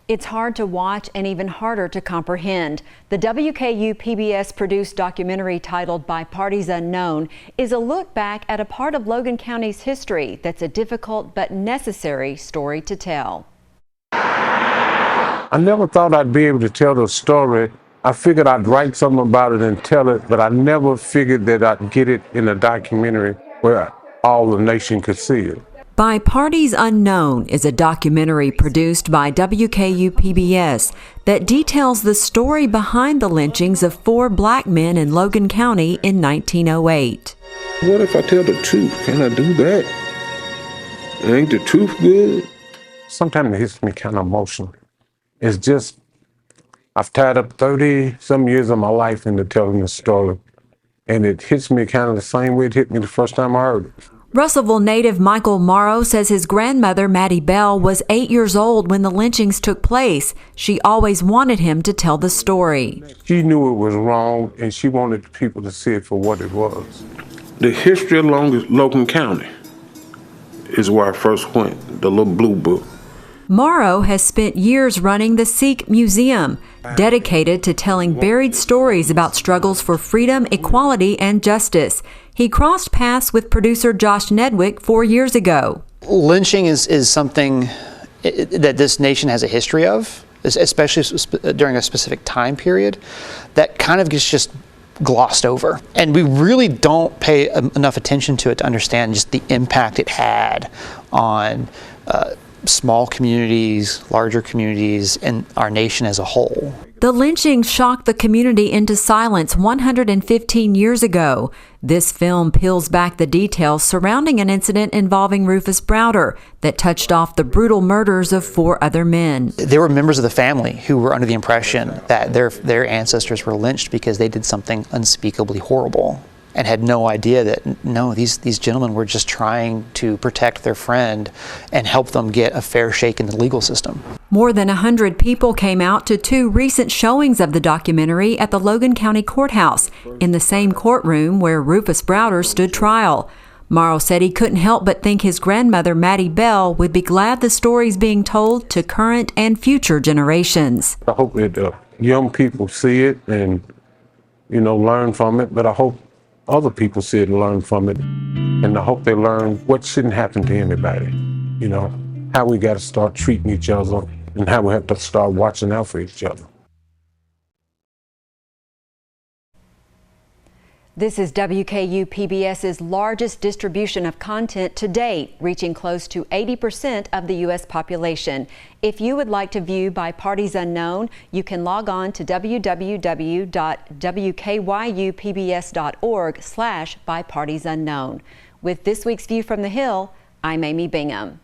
It's hard to watch and even harder to comprehend. The WKU-PBS produced documentary titled By Parties Unknown is a look back at a part of Logan County's history that's a difficult but necessary story to tell. I never thought I'd be able to tell the story. I figured I'd write something about it and tell it, but I never figured that I'd get it in a documentary where all the nation could see it. By Parties Unknown is a documentary produced by WKU-PBS that details the story behind the lynchings of 4 black men in Logan County in 1908. What if I tell the truth? Can I do that? Ain't the truth good? Sometimes it hits me kind of emotional. It's just, I've tied up 30-some years of my life into telling the story, and it hits me kind of the same way it hit me the first time I heard it. Russellville native Michael Morrow says his grandmother, Maddie Bell, was 8 years old when the lynchings took place. She always wanted him to tell the story. She knew it was wrong, and she wanted people to see it for what it was. The history of Logan County is where I first went, the little blue book. Morrow has spent years running the Sikh Museum, dedicated to telling buried stories about struggles for freedom, equality, and justice. He crossed paths with producer Josh Nedwick 4 years ago. Lynching is something that this nation has a history of, especially during a specific time period, that kind of gets just glossed over. And we really don't pay enough attention to it to understand just the impact it had on small communities, larger communities, and our nation as a whole. The lynching shocked the community into silence 115 years ago. This film peels back the details surrounding an incident involving Rufus Browder that touched off the brutal murders of 4 other men. There were members of the family who were under the impression that their ancestors were lynched because they did something unspeakably horrible, and had no idea that, no, these gentlemen were just trying to protect their friend and help them get a fair shake in the legal system. More than 100 people came out to 2 recent showings of the documentary at the Logan County Courthouse, in the same courtroom where Rufus Browder stood trial. Morrow said he couldn't help but think his grandmother, Maddie Bell, would be glad the story's being told to current and future generations. I hope that young people see it and, learn from it, but I hope other people see it and learn from it, and I hope they learn what shouldn't happen to anybody. How we got to start treating each other and how we have to start watching out for each other. This is WKU-PBS's largest distribution of content to date, reaching close to 80% of the U.S. population. If you would like to view By Parties Unknown, you can log on to www.wkyupbs.org/bypartiesunknown. With this week's View from the Hill, I'm Amy Bingham.